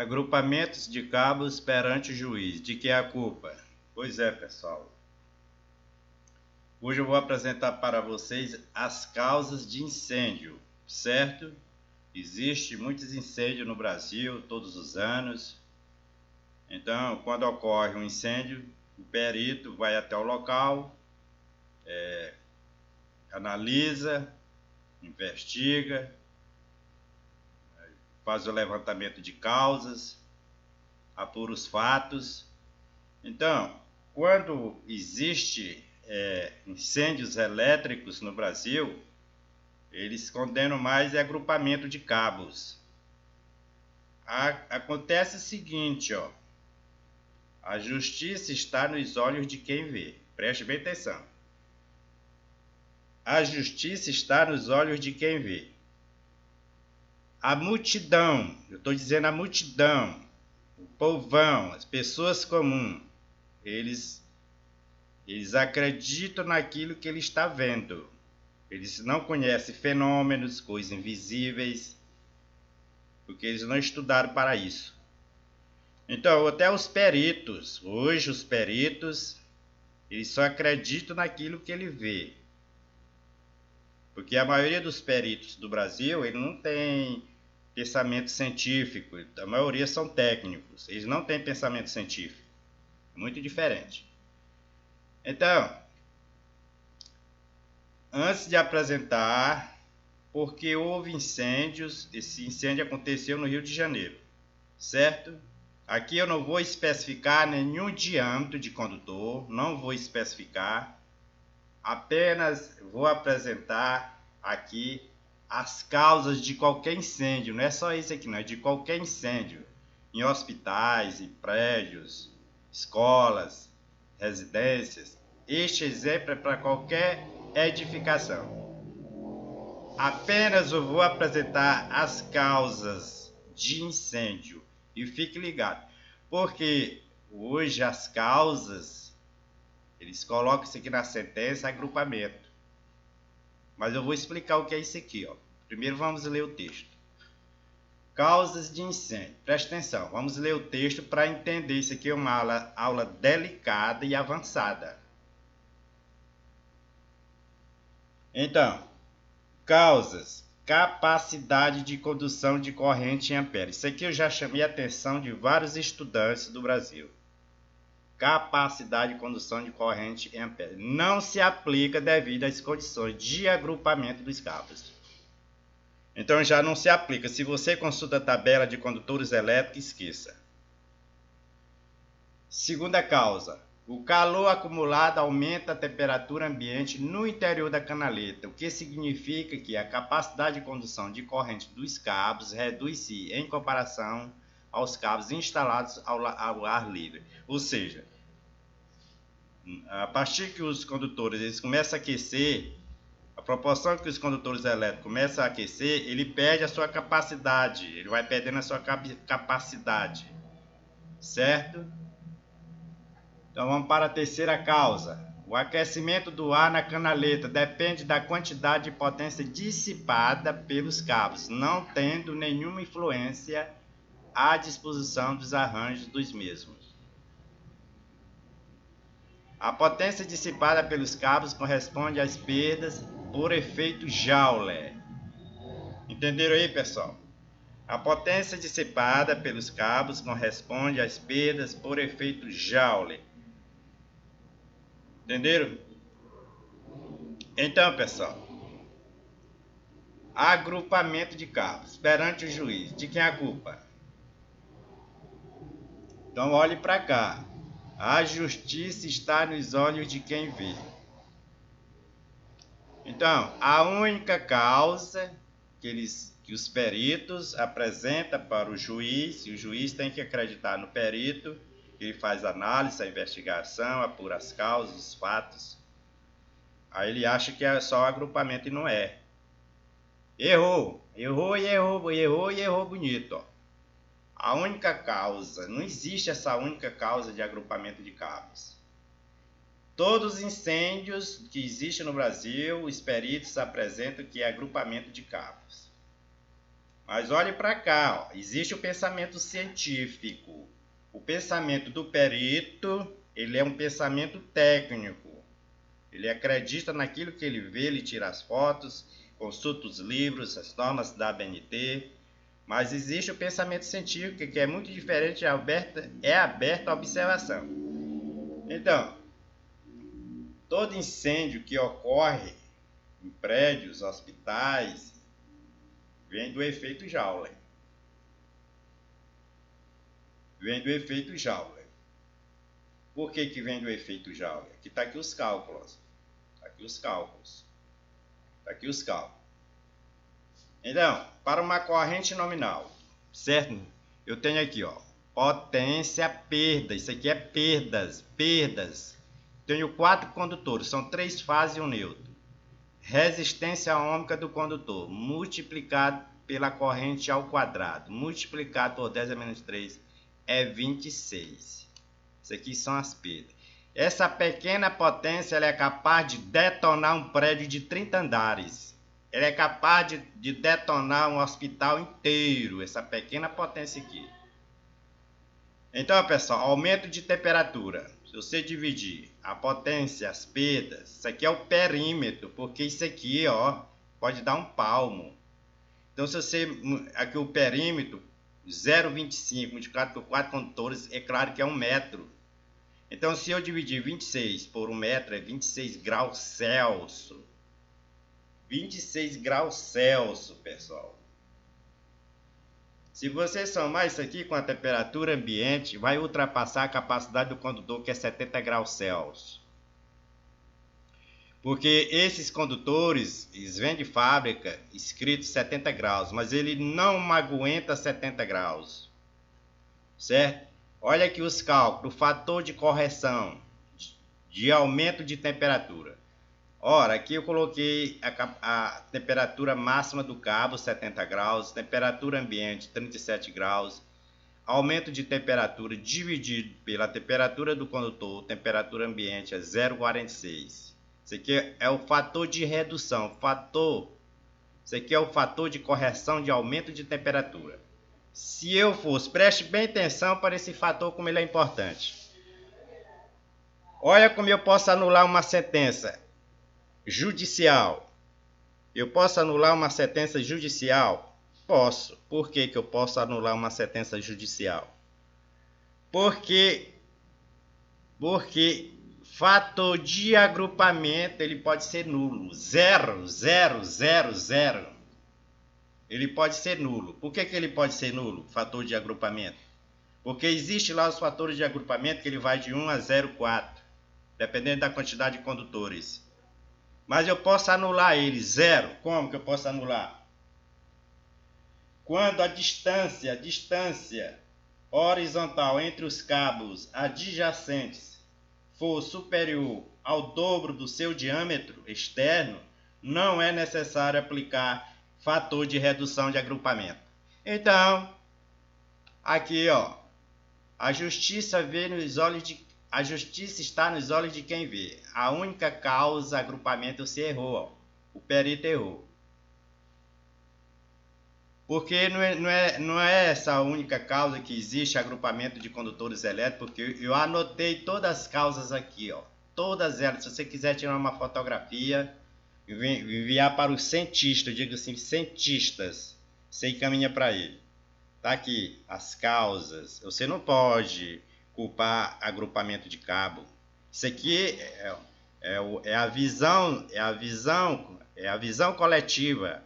Agrupamentos de cabos perante o juiz. De que é a culpa? Pois é, pessoal. Hoje eu vou apresentar para vocês as causas de incêndio, certo? Existe muitos incêndios no Brasil todos os anos. Então, quando ocorre um incêndio, o perito vai até o local, analisa, investiga, faz o levantamento de causas, apura os fatos. Então, quando existe incêndios elétricos no Brasil, eles condenam mais agrupamento de cabos. Acontece o seguinte, ó, a justiça está nos olhos de quem vê. Preste bem atenção. A justiça está nos olhos de quem vê. A multidão, eu estou dizendo a multidão, o povão, as pessoas comuns, eles acreditam naquilo que ele está vendo. Eles não conhecem fenômenos, coisas invisíveis, porque eles não estudaram para isso. Então, até os peritos, hoje os peritos, eles só acreditam naquilo que ele vê. Porque a maioria dos peritos do Brasil, ele não tem pensamento científico, a maioria são técnicos, eles não têm pensamento científico, muito diferente. Então, antes de apresentar, porque houve incêndios, esse incêndio aconteceu no Rio de Janeiro, certo? Aqui eu não vou especificar nenhum diâmetro de condutor, não vou especificar, apenas vou apresentar aqui as causas de qualquer incêndio. Não é só isso aqui, não, é de qualquer incêndio, em hospitais, em prédios, escolas, residências. Este exemplo é para qualquer edificação. Apenas eu vou apresentar as causas de incêndio. E fique ligado, porque hoje as causas, eles colocam isso aqui na sentença, agrupamento. Mas eu vou explicar o que é isso aqui, ó. Primeiro vamos ler o texto. Causas de incêndio. Preste atenção, vamos ler o texto para entender. Isso aqui é uma aula delicada e avançada. Então, causas. Capacidade de condução de corrente em ampere. Isso aqui eu já chamei a atenção de vários estudantes do Brasil. Capacidade de condução de corrente em ampere. Não se aplica devido às condições de agrupamento dos cabos. Então já não se aplica. Se você consulta a tabela de condutores elétricos, esqueça. Segunda causa. O calor acumulado aumenta a temperatura ambiente no interior da canaleta, o que significa que a capacidade de condução de corrente dos cabos reduz-se em comparação aos cabos instalados ao ar livre. Ou seja, a partir que os condutores eles começam a aquecer, a proporção que os condutores elétricos começam a aquecer, ele perde a sua capacidade, ele vai perdendo a sua capacidade, certo? Então vamos para a terceira causa. O aquecimento do ar na canaleta depende da quantidade de potência dissipada pelos cabos, não tendo nenhuma influência à disposição dos arranjos dos mesmos. A potência dissipada pelos cabos corresponde às perdas por efeito Joule. Entenderam aí, pessoal? A potência dissipada pelos cabos corresponde às perdas por efeito Joule. Entenderam? Então, pessoal, agrupamento de cabos perante o juiz. De quem é a culpa? Então, olhe para cá. A justiça está nos olhos de quem vê. Então, a única causa que os peritos apresentam para o juiz, e o juiz tem que acreditar no perito, ele faz análise, a investigação, apura as causas, os fatos. Aí ele acha que é só agrupamento e não é. Errou bonito, ó. A única causa, não existe essa única causa de agrupamento de cabos. Todos os incêndios que existem no Brasil, os peritos apresentam que é agrupamento de cabos. Mas olhe para cá, ó. Existe o pensamento científico. O pensamento do perito, ele é um pensamento técnico. Ele acredita naquilo que ele vê, ele tira as fotos, consulta os livros, as normas da ABNT. Mas existe o pensamento científico, que é muito diferente, é aberto à observação. Então, todo incêndio que ocorre em prédios, hospitais, vem do efeito Joule. Vem do efeito Joule. Por que que vem do efeito Joule? Aqui está aqui os cálculos. Está aqui os cálculos. Está aqui os cálculos. Então, para uma corrente nominal, certo? Eu tenho aqui, ó, potência, perda. Isso aqui é perdas. Tenho 4 condutores, são 3 fases e um neutro. Resistência ohmica do condutor, multiplicado pela corrente ao quadrado, multiplicado por 10 a menos 3, é 26. Isso aqui são as perdas. Essa pequena potência ela é capaz de detonar um prédio de 30 andares. Ela é capaz de detonar um hospital inteiro, essa pequena potência aqui. Então, pessoal, aumento de temperatura. Se você dividir a potência, as perdas, isso aqui é o perímetro, porque isso aqui, ó, pode dar um palmo. Então, se você, aqui o perímetro, 0,25 multiplicado por 4 condutores, é claro que é 1 metro. Então, se eu dividir 26 por 1 metro, é 26 graus Celsius. 26 graus Celsius, pessoal. Se você somar isso aqui com a temperatura ambiente, vai ultrapassar a capacidade do condutor, que é 70 graus Celsius. Porque esses condutores, eles vêm de fábrica escrito 70 graus, mas ele não aguenta 70 graus. Certo? Olha aqui os cálculos, o fator de correção de aumento de temperatura. Ora, aqui eu coloquei a temperatura máxima do cabo, 70 graus, temperatura ambiente, 37 graus, aumento de temperatura dividido pela temperatura do condutor, temperatura ambiente é 0,46. Isso aqui é o fator de redução, isso aqui é o fator de correção de aumento de temperatura. Se eu fosse, preste bem atenção para esse fator, como ele é importante. Olha como eu posso anular uma sentença judicial. Eu posso anular uma sentença judicial? Posso. Por que que eu posso anular uma sentença judicial? Porque fator de agrupamento ele pode ser nulo. 0, 0, 0, 0. Ele pode ser nulo. Por que que ele pode ser nulo? Fator de agrupamento. Porque existe lá os fatores de agrupamento que ele vai de 1 a 0,4, dependendo da quantidade de condutores. Mas eu posso anular ele, 0. Como que eu posso anular? Quando a distância horizontal entre os cabos adjacentes for superior ao dobro do seu diâmetro externo, não é necessário aplicar fator de redução de agrupamento. Então, aqui, ó, a justiça está nos olhos de quem vê. A única causa, agrupamento, você errou, ó. O perito errou. Porque não é essa a única causa que existe agrupamento de condutores elétricos, porque eu anotei todas as causas aqui, ó. Todas elas. Se você quiser tirar uma fotografia, enviar para os cientistas, eu digo assim, cientistas, você encaminha para ele. Tá aqui as causas. Você não pode culpar agrupamento de cabo. Isso aqui é a visão coletiva.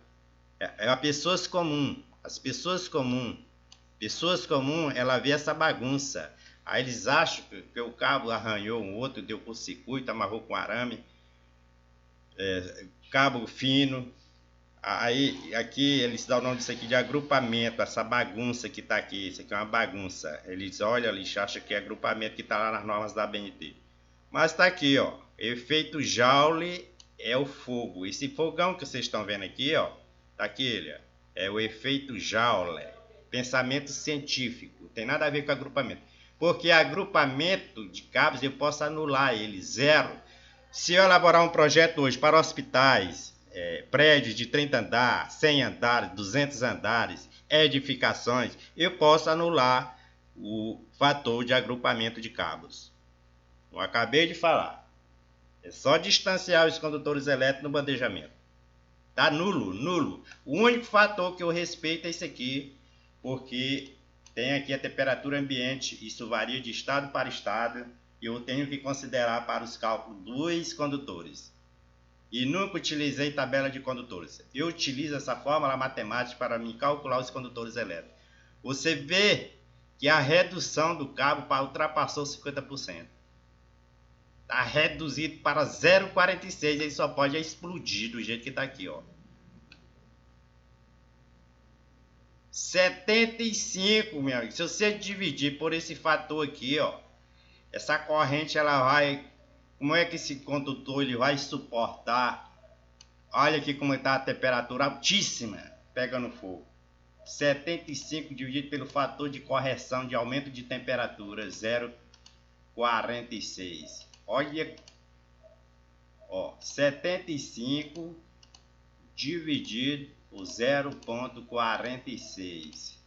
É as pessoas comuns. As pessoas comuns, ela vê essa bagunça. Aí eles acham que o cabo arranhou um outro, deu curto-circuito, amarrou com arame, cabo fino. Aí aqui eles dão o nome disso aqui de agrupamento, essa bagunça que está aqui. Isso aqui é uma bagunça. Eles olham, eles acham que é agrupamento que está lá nas normas da ABNT. Mas está aqui, ó. Efeito Joule é o fogo. Esse fogão que vocês estão vendo aqui, ó. Tá aqui ele, ó. É o efeito Joule. Pensamento científico. Não tem nada a ver com agrupamento. Porque agrupamento de cabos eu posso anular ele, 0. Se eu elaborar um projeto hoje para hospitais, prédios de 30 andares, 100 andares, 200 andares, edificações, eu posso anular o fator de agrupamento de cabos. Eu acabei de falar. É só distanciar os condutores elétricos no bandejamento. Tá nulo, nulo. O único fator que eu respeito é esse aqui, porque tem aqui a temperatura ambiente, isso varia de estado para estado, e eu tenho que considerar para os cálculos dos condutores. E nunca utilizei tabela de condutores. Eu utilizo essa fórmula matemática para me calcular os condutores elétricos. Você vê que a redução do cabo ultrapassou 50%. Está reduzido para 0,46. Ele só pode explodir do jeito que está aqui, ó. 75, meu amigo. Se você dividir por esse fator aqui, ó, essa corrente ela vai, como é que esse condutor ele vai suportar? Olha aqui como está a temperatura altíssima pegando fogo. 75 dividido pelo fator de correção de aumento de temperatura 0,46. Olha, ó, 75 dividido por 0,46.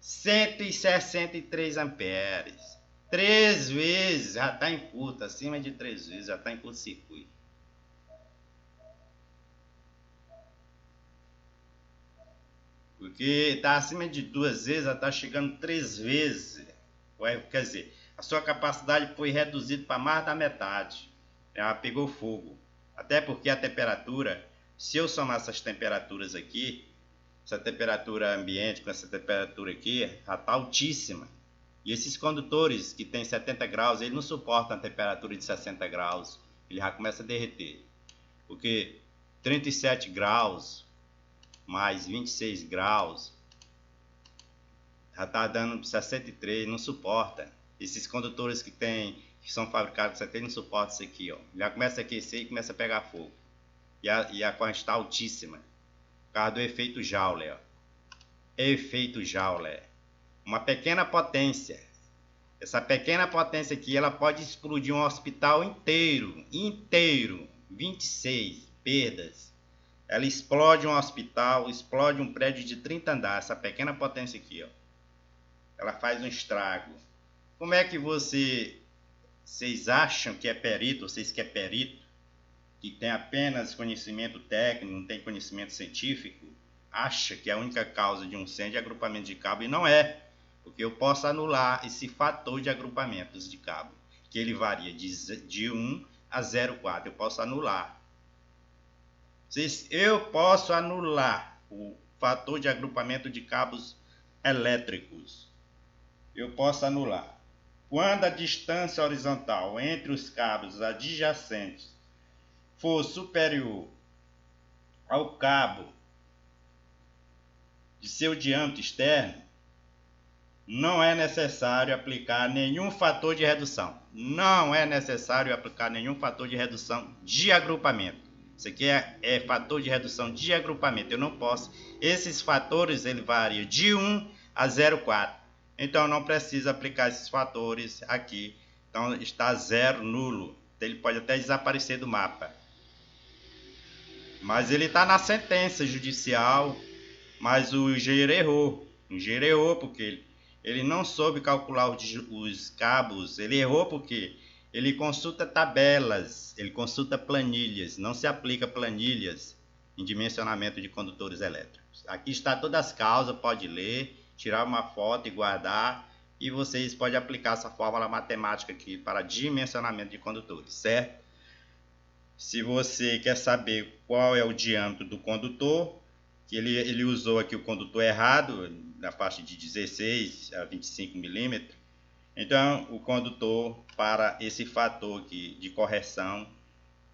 163 amperes. 3 vezes, já está em curto, acima de 3 vezes, já está em curto-circuito. Porque está acima de 2 vezes, já está chegando 3 vezes. Quer dizer, a sua capacidade foi reduzida para mais da metade. Ela pegou fogo. Até porque a temperatura, se eu somar essas temperaturas aqui, essa temperatura ambiente com essa temperatura aqui, já está altíssima. E esses condutores que tem 70 graus, eles não suportam a temperatura de 60 graus. Ele já começa a derreter. Porque 37 graus mais 26 graus já está dando 63, não suporta. Esses condutores que são fabricados aqui não suportam isso aqui, ó. Já começa a aquecer e começa a pegar fogo. E a corrente está altíssima. Por causa do efeito Joule, ó. Efeito Joule. Uma pequena potência. Essa pequena potência aqui, ela pode explodir um hospital inteiro. 26 perdas. Ela explode um hospital, explode um prédio de 30 andares. Essa pequena potência aqui, ó. Ela faz um estrago. Como é que vocês acham que é perito, vocês que é perito, que tem apenas conhecimento técnico, não tem conhecimento científico, acha que a única causa de um incêndio é agrupamento de cabo? E não é, porque eu posso anular esse fator de agrupamentos de cabo, que ele varia de 1 a 0,4. Eu posso anular. Eu posso anular o fator de agrupamento de cabos elétricos. Eu posso anular. Quando a distância horizontal entre os cabos adjacentes for superior ao cabo de seu diâmetro externo, não é necessário aplicar nenhum fator de redução. Não é necessário aplicar nenhum fator de redução de agrupamento. Isso aqui é fator de redução de agrupamento. Eu não posso. Esses fatores ele variam de 1 a 0,4. Então não precisa aplicar esses fatores aqui. Então está zero, nulo. Ele pode até desaparecer do mapa. Mas ele está na sentença judicial. Mas o engenheiro errou. O engenheiro errou porque ele não soube calcular os cabos. Ele errou porque ele consulta tabelas, ele consulta planilhas. Não se aplica planilhas em dimensionamento de condutores elétricos. Aqui está todas as causas, pode ler, tirar uma foto e guardar. E vocês podem aplicar essa fórmula matemática aqui para dimensionamento de condutores, certo? Se você quer saber qual é o diâmetro do condutor, que ele usou aqui o condutor errado, na faixa de 16 a 25 milímetros. Então, o condutor para esse fator aqui de correção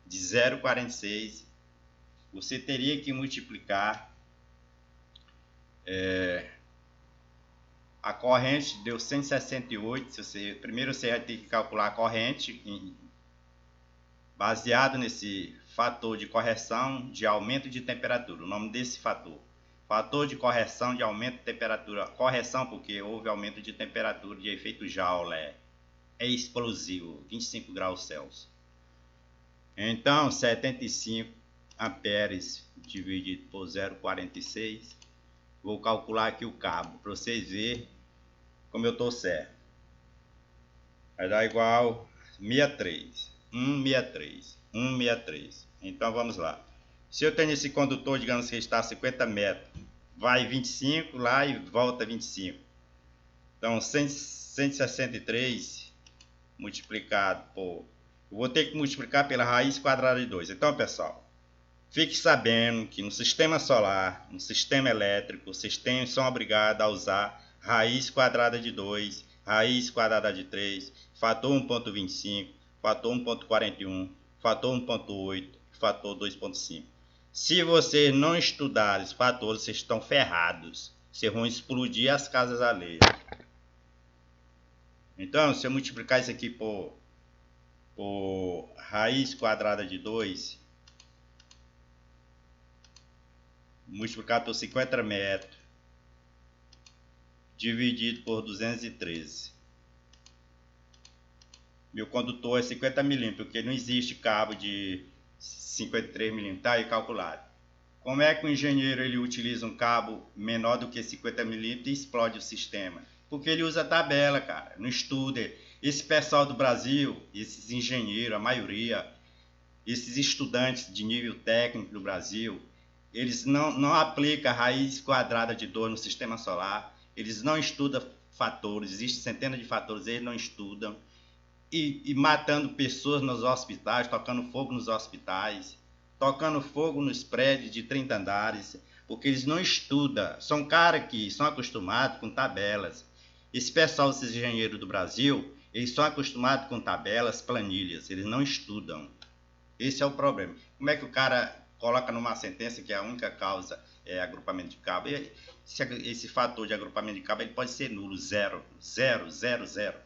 de 0,46, você teria que multiplicar a corrente, deu 168. Primeiro você vai ter que calcular a corrente baseado nesse fator de correção de aumento de temperatura. O nome desse fator de correção de aumento de temperatura. Correção porque houve aumento de temperatura de efeito Joule. É explosivo, 25 graus Celsius. Então, 75 amperes dividido por 0,46 Vou calcular aqui o cabo para vocês verem como eu estou certo. Vai dar igual 63, 163, 163. Então vamos lá. Se eu tenho esse condutor, digamos que está a 50 metros, vai 25 lá e volta 25. Então 163 multiplicado por... Eu vou ter que multiplicar pela raiz quadrada de 2. Então, pessoal, fique sabendo que no sistema solar, no sistema elétrico, os sistemas são obrigados a usar raiz quadrada de 2, raiz quadrada de 3, fator 1.25, fator 1.41, fator 1.8, fator 2.5. Se vocês não estudarem os fatores, vocês estão ferrados. Vocês vão explodir as casas alheias. Então, se eu multiplicar isso aqui por raiz quadrada de 2, multiplicado por 50 metros, dividido por 213. Meu condutor é 50 milímetros, porque não existe cabo de 53 milímetros. Está aí calculado. Como é que o engenheiro ele utiliza um cabo menor do que 50 milímetros e explode o sistema? Porque ele usa tabela, cara. Não estuda. Esse pessoal do Brasil, esses engenheiros, a maioria, esses estudantes de nível técnico do Brasil, eles não aplicam a raiz quadrada de 2 no sistema solar. Eles não estudam fatores. Existem centenas de fatores, eles não estudam. E matando pessoas nos hospitais, tocando fogo nos hospitais, tocando fogo nos prédios de 30 andares, porque eles não estudam. São caras que são acostumados com tabelas. Esse pessoal, esses engenheiros do Brasil, eles são acostumados com tabelas, planilhas, eles não estudam. Esse é o problema. Como é que o cara coloca numa sentença que a única causa é agrupamento de cabo? Esse fator de agrupamento de cabo ele pode ser nulo, 0, 0, 0, 0.